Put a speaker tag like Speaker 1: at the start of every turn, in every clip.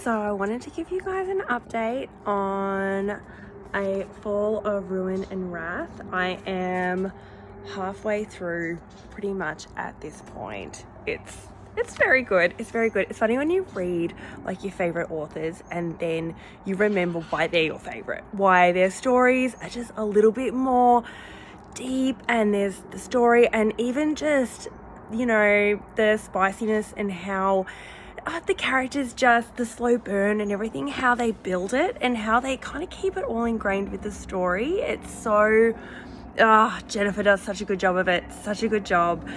Speaker 1: So I wanted to give you guys an update on a Fall of Ruin and Wrath. I am halfway through pretty much at this point. It's very good. It's very good. It's funny when you read like your favorite authors and then you remember why they're your favorite, why their stories are just a little bit more deep, and there's the story and even just, you know, the spiciness and how the characters, just the slow burn and everything, how they build it and how they kind of keep it all ingrained with the story. It's so Jennifer does such a good job of it. Such a good job.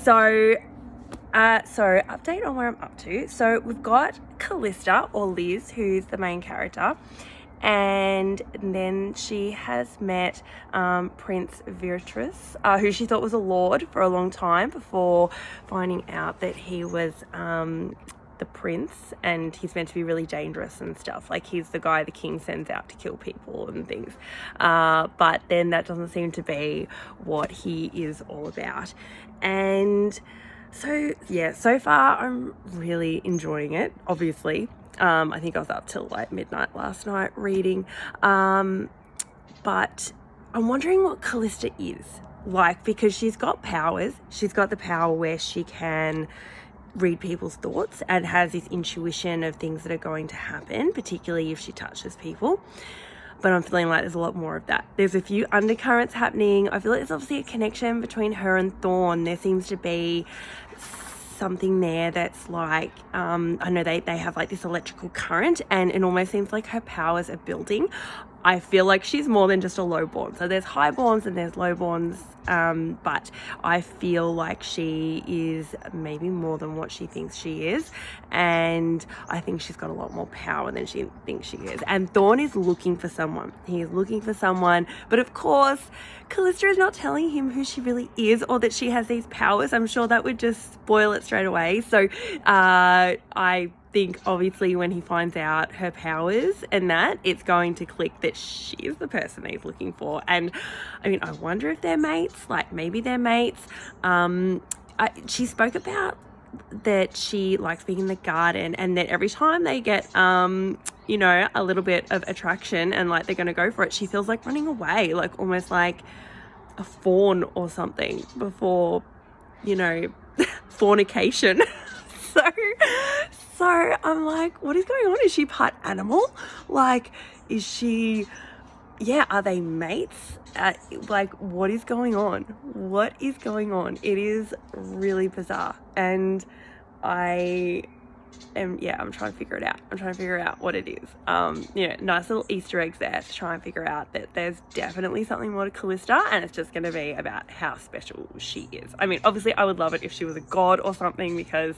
Speaker 1: So update on where I'm up to. So we've got Callista, or Liz, who's the main character, and then she has met Prince Virtus, who she thought was a lord for a long time before finding out that he was the prince, and he's meant to be really dangerous and stuff. Like, he's the guy the king sends out to kill people and things, but then that doesn't seem to be what he is all about. And so yeah, so far I'm really enjoying it. Obviously, I think I was up till like midnight last night reading, but I'm wondering what Callista is like, because she's got powers. She's got the power where she can read people's thoughts and has this intuition of things that are going to happen, particularly if she touches people. But I'm feeling like there's a lot more of that. There's a few undercurrents happening. I feel like there's obviously a connection between her and Thorn. There seems to be something there that's like, I know they have like this electrical current, and it almost seems like her powers are building. I feel like she's more than just a lowborn. So there's highborns and there's lowborns, but I feel like she is maybe more than what she thinks she is, and I think she's got a lot more power than she thinks she is. And Thorn is looking for someone. He is looking for someone, but of course Callista is not telling him who she really is or that she has these powers. I'm sure that would just spoil it straight away. So I think obviously when he finds out her powers and that, it's going to click that she is the person that he's looking for. And I mean, I wonder if they're mates. Like, maybe they're mates. She spoke about that she likes being in the garden, and that every time they get you know, a little bit of attraction and like they're going to go for it, she feels like running away, like almost like a fawn or something before, you know, fornication. So I'm like, what is going on? Is she part animal? Like, is she, yeah, are they mates? Like, what is going on? What is going on? It is really bizarre. And I'm trying to figure it out. I'm trying to figure out what it is. You know, nice little Easter eggs there to try and figure out that there's definitely something more to Callista, and it's just going to be about how special she is. I mean, obviously I would love it if she was a god or something, because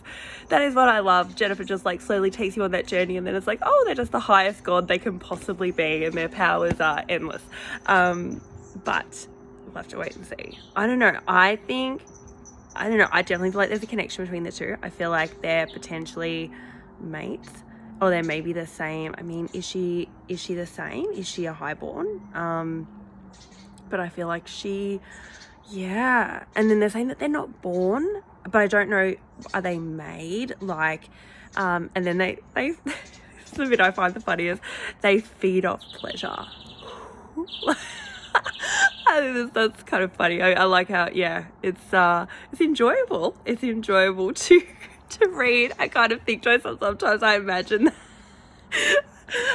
Speaker 1: that is what I love. Jennifer just like slowly takes you on that journey, and then it's like, oh, they're just the highest god they can possibly be, and their powers are endless. But we'll have to wait and see. I don't know. I definitely feel like there's a connection between the two. I feel like they're potentially mates, or they may be the same. I mean, is she the same? Is she a highborn? But I feel like yeah. And then they're saying that they're not born, but I don't know, are they made? Like, and then they this is the bit I find the funniest. They feed off pleasure. I think that's kind of funny. I like how, yeah, it's enjoyable. It's enjoyable to read. I kind of think to myself sometimes, I imagine that.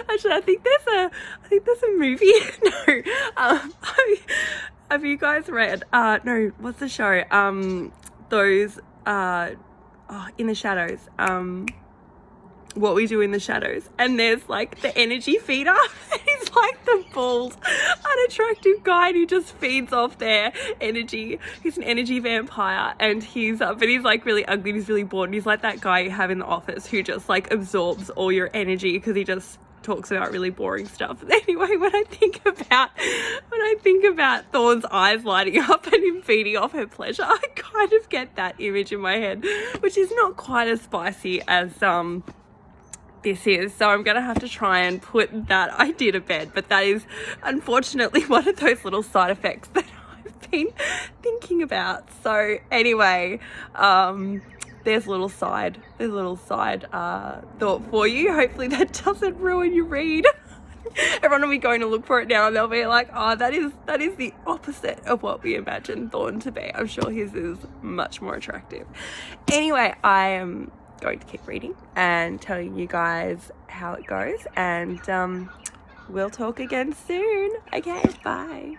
Speaker 1: Actually, I think there's a movie. No, have you guys read? No, what's the show? Those In the Shadows. What We Do in the Shadows, and there's like the energy feeder. He's like the bald, unattractive guy who just feeds off their energy. He's an energy vampire, and he's but he's like really ugly and he's really bored, and he's like that guy you have in the office who just like absorbs all your energy because he just talks about really boring stuff. Anyway, when I think about Thorn's eyes lighting up and him feeding off her pleasure, I kind of get that image in my head, which is not quite as spicy as this is. So I'm gonna have to try and put that idea to bed, but that is unfortunately one of those little side effects that I've been thinking about. So anyway, there's a little side thought for you. Hopefully that doesn't ruin your read. Everyone will be going to look for it now and they'll be like, oh, that is the opposite of what we imagined Thorn to be. I'm sure his is much more attractive. Anyway, I am going to keep reading and telling you guys how it goes, and we'll talk again soon. Okay, bye.